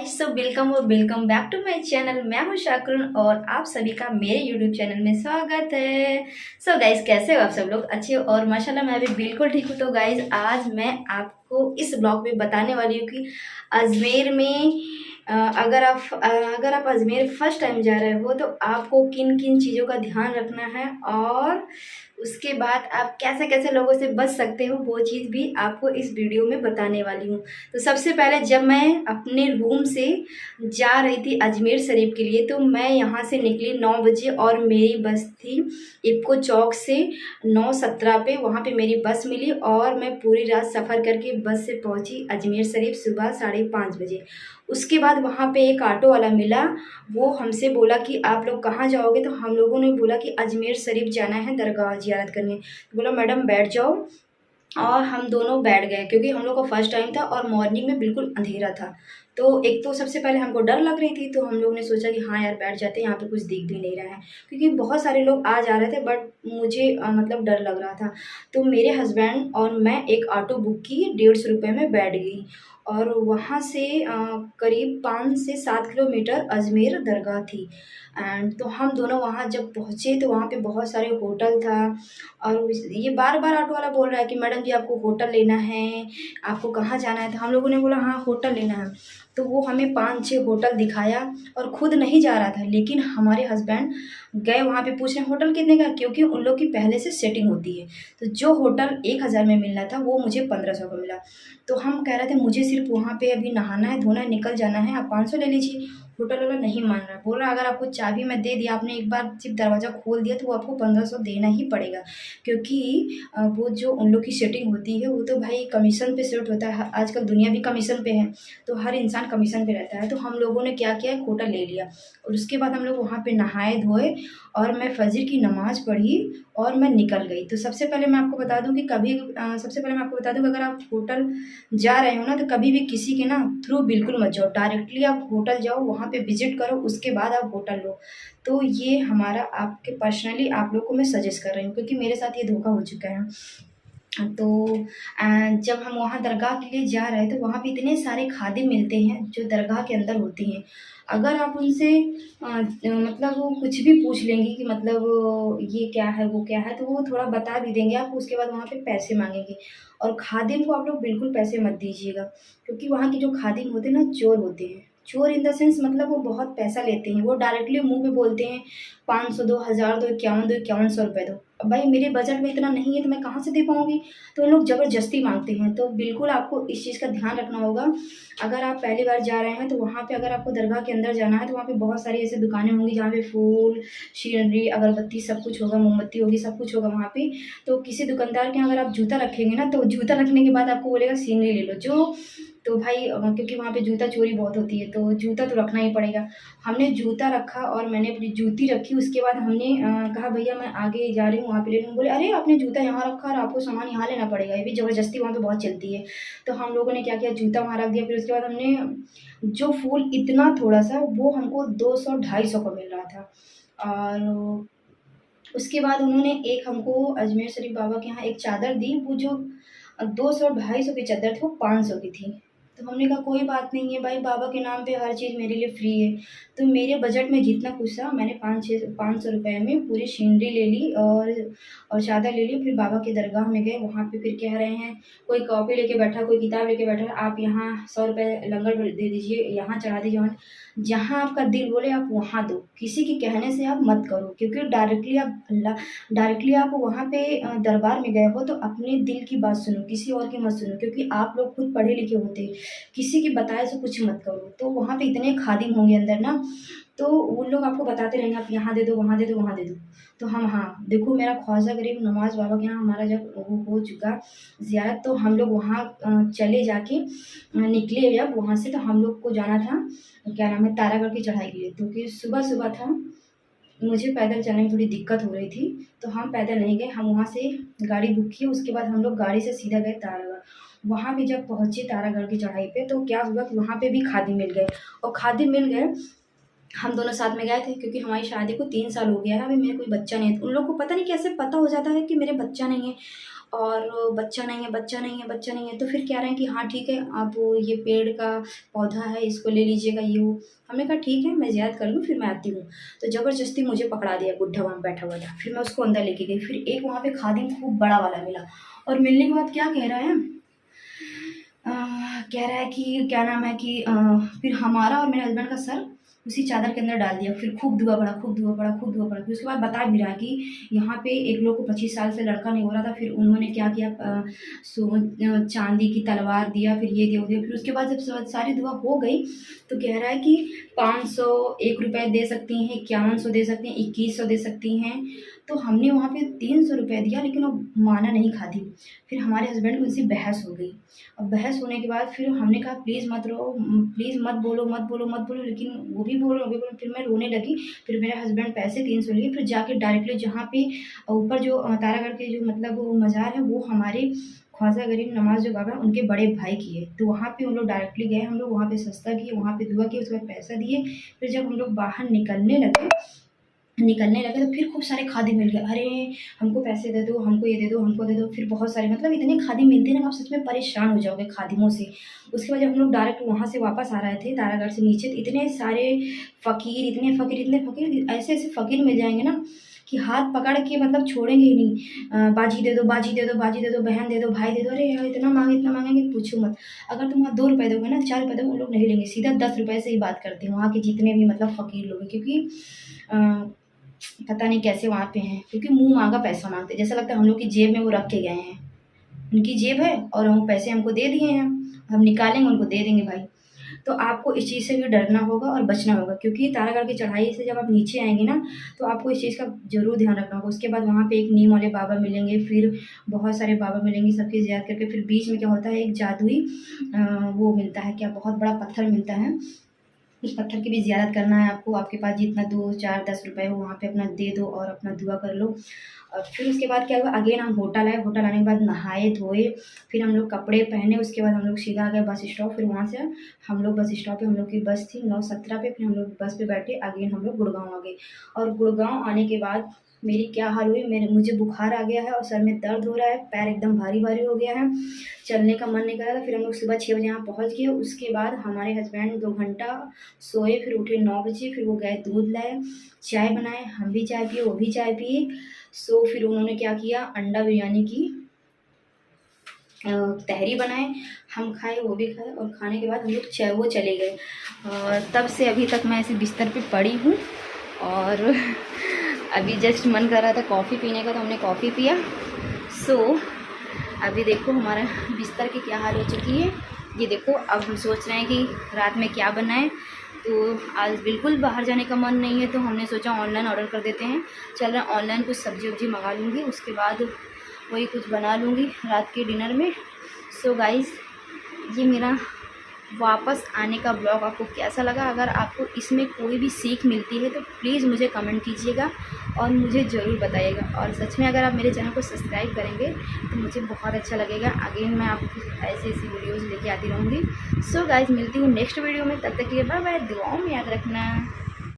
Guys, so welcome और welcome back to my channel. मैं हूं शाकरुन और आप सभी का मेरे यूट्यूब चैनल में स्वागत है। सो गाइस, कैसे हो आप सब लोग? अच्छे हो? और माशाल्लाह मैं भी बिल्कुल ठीक हूँ। तो गाइस, आज मैं आपको इस ब्लॉग में बताने वाली हूँ कि अजमेर में अगर आप अजमेर फर्स्ट टाइम जा रहे हो तो आपको किन किन चीज़ों का ध्यान रखना है और उसके बाद आप कैसे कैसे लोगों से बच सकते हो, वो चीज़ भी आपको इस वीडियो में बताने वाली हूँ। तो सबसे पहले जब मैं अपने रूम से जा रही थी अजमेर शरीफ के लिए, तो मैं यहाँ से निकली 9 बजे और मेरी बस थी इक्को चौक से 9:17 पे। वहाँ पे मेरी बस मिली और मैं पूरी रात सफ़र करके बस से पहुँची अजमेर शरीफ सुबह 5:30 बजे। उसके बाद वहाँ पे एक ऑटो वाला मिला। वो हमसे बोला कि आप लोग कहाँ जाओगे? तो हम लोगों ने बोला कि अजमेर शरीफ जाना है दरगाह ज़ियारत करने। तो बोला मैडम बैठ जाओ, और हम दोनों बैठ गए क्योंकि हम लोग का फर्स्ट टाइम था और मॉर्निंग में बिल्कुल अंधेरा था। तो एक तो सबसे पहले हमको डर लग रही थी, तो हम लोगों ने सोचा कि हाँ यार बैठ जाते हैं, यहाँ पे कुछ दिख भी नहीं रहा है क्योंकि बहुत सारे लोग आ जा रहे थे, बट मुझे मतलब डर लग रहा था। तो मेरे हस्बैंड और मैं एक ऑटो बुक की, 150 रुपये में बैठ गई और वहाँ से करीब 5 से 7 किलोमीटर अजमेर दरगाह थी। एंड तो हम दोनों वहाँ जब पहुँचे तो वहाँ पे बहुत सारे होटल था और ये बार बार ऑटो वाला बोल रहा है कि मैडम जी आपको होटल लेना है, आपको कहाँ जाना है? तो हम लोगों ने बोला हाँ होटल लेना है। तो वो हमें 5-6 होटल दिखाया और खुद नहीं जा रहा था, लेकिन हमारे हस्बैंड गए वहाँ पे पूछ रहे होटल कितने का, क्योंकि उन लोग की पहले से सेटिंग होती है। तो जो होटल 1000 में मिलना था वो मुझे 1500 का मिला। तो हम कह रहे थे मुझे सिर्फ वहाँ पे अभी नहाना है, धोना है, निकल जाना है, आप 500 ले लीजिए। होटल वाला नहीं मान रहा, बोल रहा अगर आपको चाबी मैं दे दिया, आपने एक बार सिर्फ दरवाज़ा खोल दिया तो वो आपको 1500 देना ही पड़ेगा, क्योंकि वो जो उन लोग की सेटिंग होती है वो तो भाई कमीशन पे सेट होता है। आजकल दुनिया भी कमीशन पे है, तो हर इंसान कमीशन पे रहता है। तो हम लोगों ने क्या किया, एक होटल ले लिया और उसके बाद हम लोग वहाँ पे नहाए धोए और मैं फजर की नमाज़ पढ़ी और मैं निकल गई। तो सबसे पहले मैं आपको बता दूं कि सबसे पहले मैं आपको बता दूं कि अगर आप होटल जा रहे हो ना, तो कभी भी किसी के ना थ्रू बिल्कुल मत जाओ। डायरेक्टली आप होटल जाओ, वहाँ पे विजिट करो, उसके बाद आप होटल लो। तो ये हमारा आपके पर्सनली आप लोग को मैं सजेस्ट कर रही हूँ, क्योंकि मेरे साथ ये धोखा हो चुका है। तो जब हम वहाँ दरगाह के लिए जा रहे थे, वहाँ पे इतने सारे खादिम मिलते हैं जो दरगाह के अंदर होती हैं। अगर आप उनसे मतलब वो कुछ भी पूछ लेंगी कि मतलब ये क्या है वो क्या है, तो वो थोड़ा बता भी देंगे आपको। उसके बाद वहाँ पे पैसे मांगेंगे और खादिम को आप लोग बिल्कुल पैसे मत दीजिएगा, क्योंकि वहाँ के जो खादिम होते हैं ना, चोर होते हैं। चोर इन द सेंस मतलब वो बहुत पैसा लेते हैं। वो डायरेक्टली मुंह पे बोलते हैं 500 दो, 1000 दो, 5100 रुपये दो। अब भाई मेरे बजट में इतना नहीं है तो मैं कहाँ से दे पाऊँगी? तो उन लोग ज़बरदस्ती मांगते हैं। तो बिल्कुल आपको इस चीज़ का ध्यान रखना होगा। अगर आप पहली बार जा रहे हैं तो वहाँ पे अगर आपको दरगाह के अंदर जाना है तो वहाँ पे बहुत सारी ऐसी दुकानें होंगी जहाँ पे फूल, सीनरी, अगरबत्ती सब कुछ होगा, मोमबत्ती होगी, सब कुछ होगा वहाँ पे। तो किसी दुकानदार के यहाँ अगर आप जूता रखेंगे ना, तो जूता रखने के बाद आपको बोलेगा सीनरी ले लो। तो भाई क्योंकि वहाँ पे जूता चोरी बहुत होती है, तो जूता तो रखना ही पड़ेगा। हमने जूता रखा और मैंने अपनी जूती रखी। उसके बाद हमने कहा भैया मैं आगे जा रही हूँ, वहाँ पे ले लूँ। बोले अरे आपने जूता यहाँ रखा और आपको सामान यहाँ लेना पड़ेगा। ये भी ज़बरदस्ती वहाँ पे बहुत चलती है। तो हम लोगों ने क्या किया, जूता वहाँ रख दिया। फिर उसके बाद हमने जो फूल इतना थोड़ा सा, वो हमको 200-250 का मिल रहा था। और उसके बाद उन्होंने एक हमको अजमेर शरीफ बाबा के यहाँ एक चादर दी। वो जो 200-250 की चादर थी, वो 500 की थी। तो हमने कहा कोई बात नहीं है भाई, बाबा के नाम पे हर चीज़ मेरे लिए फ्री है। तो मेरे बजट में जितना कुछ था, मैंने 500 रुपये में पूरी सीनरी ले ली और चादर ले ली। फिर बाबा के दरगाह में गए। वहाँ पे फिर कह रहे हैं, कोई कॉपी लेके बैठा, कोई किताब लेके बैठा, आप यहाँ 100 रुपये लंगर दे दीजिए, यहाँ चढ़ा दीजिए, वहाँ जहाँ आपका दिल बोले आप वहाँ दो। किसी के कहने से आप मत करो, क्योंकि डायरेक्टली आप वहाँ पे दरबार में गए हो तो अपने दिल की बात सुनो, किसी और की मत सुनो, क्योंकि आप लोग खुद पढ़े लिखे होते हैं। किसी की बताए से कुछ मत करो। तो वहाँ पे इतने खादिम होंगे अंदर ना, तो उन लोग आपको बताते रहेंगे आप यहाँ दे दो, वहाँ दे दो, वहाँ दे दो। तो हम हाँ देखो, मेरा ख्वाजा गरीब नवाज़ बाबा के यहाँ हमारा जब वो हो चुका ज़ियारत, तो हम लोग वहाँ चले जाके निकले जब वहाँ से, तो हम लोग को जाना था क्या नाम है, तारागढ़ की चढ़ाई के लिए। क्योंकि सुबह था, मुझे पैदल चलने में थोड़ी दिक्कत हो रही थी, तो हम पैदल नहीं गए। हम वहाँ से गाड़ी बुक की, उसके बाद हम लोग गाड़ी से सीधा गए तारागढ़। वहाँ भी जब पहुँचे तारागढ़ की चढ़ाई पे, तो क्या हुआ कि वहाँ पे भी खादिम मिल गए। और खादिम मिल गए, हम दोनों साथ में गए थे, क्योंकि हमारी शादी को 3 साल हो गया है, अभी मेरे कोई बच्चा नहीं है। तो उन लोग को पता नहीं कैसे पता हो जाता है कि मेरे बच्चा नहीं है। और बच्चा नहीं है, बच्चा नहीं है, बच्चा नहीं है। तो फिर कह रहे हैं कि हाँ ठीक है, आप ये पेड़ का पौधा है, इसको ले लीजिएगा, ये वो। हमने कहा ठीक है, मैं ज़ियारत कर लूँ, फिर मैं आती हूँ। तो ज़बरदस्ती मुझे पकड़ा दिया, बुड्ढा वहाँ बैठा हुआ था। फिर मैं उसको अंदर लेके गई। फिर एक वहाँ पे खादिम खूब बड़ा वाला मिला, और मिलने के बाद क्या कह रहा है, कह रहा है कि क्या नाम है कि फिर हमारा और मेरे हस्बैंड का सर उसी चादर के अंदर डाल दिया। फिर खूब दुआ पड़ा, खूब दुआ पड़ा, खूब दुआ पड़ा। फिर उसके बाद बता भी रहा है कि यहाँ पे एक लोग को 25 साल से लड़का नहीं हो रहा था। फिर उन्होंने क्या किया, चांदी की तलवार दिया, फिर ये दिया, वो दिया। फिर उसके बाद जब सारी दुआ हो गई तो कह रहा है कि 500 ₹1 दे सकती हैं, 5100 दे सकती हैं, 2100 दे सकती हैं। तो हमने वहाँ पे 300 रुपये दिया, लेकिन वो माना नहीं खादिम। फिर हमारे हस्बैंड की उनसे बहस हो गई, और बहस होने के बाद फिर हमने कहा प्लीज़ मत रो, प्लीज़ मत बोलो, मत बोलो, मत बोलो। लेकिन वो भी बोलो, वो भी बोलो। फिर मैं रोने लगी। फिर मेरे हस्बैंड पैसे 300 लिए। फिर जाके डायरेक्टली जहाँ पे ऊपर जो तारागढ़ के जो मतलब वो मज़ार है, वो हमारे ख्वाजा गरीब नवाज़ जो बाबा उनके बड़े भाई की है। तो वहाँ पे हम लोग डायरेक्टली गए, हम लोग वहाँ पे सस्ता किए, वहाँ पे दुआ की, उसके बाद पैसा दिए। फिर जब हम लोग बाहर निकलने लगे तो फिर खूब सारे खादिम मिल गए। अरे हमको पैसे दे दो, हमको ये दे दो, हमको दे दो। फिर बहुत सारे मतलब इतने खादिम मिलते हैं ना, आप सच में परेशान हो जाओगे खादिमों से। उसके बाद जब हम लोग डायरेक्ट वहाँ से वापस आ रहे थे तारागढ़ से नीचे, तो इतने सारे फ़कीर, इतने फ़कीर, ऐसे ऐसे फ़कीर मिल जाएंगे ना कि हाथ पकड़ के मतलब छोड़ेंगे ही नहीं। बाजी दे दो, बाजी दे दो, बाजी दे दो, बहन दे दो, भाई दे दो। अरे यार इतना मांगेंगे पूछो मत। अगर तुम वहाँ 2 रुपये दोगे ना, 4 रुपये दोगे, वो लोग नहीं लेंगे, सीधा 10 रुपये से ही बात करते हैं वहाँ के जितने भी मतलब फ़कीर लोग हैं। क्योंकि पता नहीं कैसे वहाँ पे हैं, क्योंकि मुँह मांगा पैसा मांगते, जैसा लगता है हम लोग की जेब में वो रख के गए हैं। उनकी जेब है और वो पैसे हमको दे दिए हैं, हम निकालेंगे उनको दे देंगे भाई। तो आपको इस चीज़ से भी डरना होगा और बचना होगा, क्योंकि तारागढ़ की चढ़ाई से जब आप नीचे आएंगे ना, तो आपको इस चीज़ का ज़रूर ध्यान रखना होगा। उसके बाद वहाँ पे एक नीम वाले बाबा मिलेंगे, फिर बहुत सारे बाबा मिलेंगे, सबकी ज़ियारत करके फिर बीच में क्या होता है, एक जादुई वो मिलता है, क्या बहुत बड़ा पत्थर मिलता है। उस पत्थर की भी ज़ियारत करना है आपको। आपके पास जितना 2, 4, 10 रुपये हो वहाँ पे अपना दे दो और अपना दुआ कर लो। और फिर उसके बाद क्या हुआ, अगेन हम होटल आए। होटल आने के बाद नहाए धोए, फिर हम लोग कपड़े पहने। उसके बाद हम लोग सीधा आ गए बस स्टॉप। फिर वहाँ से हम लोग बस स्टॉप पे, हम लोग की बस थी 9:17 पे। फिर हम लोग बस पे बैठे, अगेन हम लोग गुड़गाँव आ गए। और गुड़गाँव आने के बाद मेरी क्या हाल हुई, मुझे बुखार आ गया है और सर में दर्द हो रहा है, पैर एकदम भारी भारी हो गया है, चलने का मन नहीं कर रहा था। फिर हम लोग सुबह 6 बजे यहाँ पहुँच गए। उसके बाद हमारे हस्बैंड 2 घंटा सोए, फिर उठे 9 बजे। फिर वो गए दूध लाए, चाय बनाए, हम भी चाय पिए, वो भी चाय पिए। फिर उन्होंने क्या किया, अंडा बिरयानी की तहरी बनाए, हम खाए, वो भी खाए। और खाने के बाद हम लोग वो चले गए। और तब से अभी तक मैं ऐसे बिस्तर पे पड़ी हूँ। और अभी जस्ट मन कर रहा था कॉफ़ी पीने का, तो हमने कॉफ़ी पिया। अभी देखो हमारा बिस्तर की क्या हाल हो चुकी है। ये देखो, अब हम सोच रहे हैं कि रात में क्या बनाएं। तो आज बिल्कुल बाहर जाने का मन नहीं है, तो हमने सोचा ऑनलाइन ऑर्डर कर देते हैं। चल रहा है ऑनलाइन कुछ सब्जी वब्जी मंगा लूँगी, उसके बाद वही कुछ बना लूँगी रात के डिनर में। गाइज़, ये मेरा वापस आने का ब्लॉग आपको कैसा लगा? अगर आपको इसमें कोई भी सीख मिलती है तो प्लीज़ मुझे कमेंट कीजिएगा और मुझे ज़रूर बताइएगा। और सच में अगर आप मेरे चैनल को सब्सक्राइब करेंगे तो मुझे बहुत अच्छा लगेगा। अगेन मैं आपको ऐसी वीडियोज़ लेके आती रहूँगी। गाइज़, मिलती हूँ नेक्स्ट वीडियो में। तब तक के लिए बाय बाय। दुआओं में याद रखना।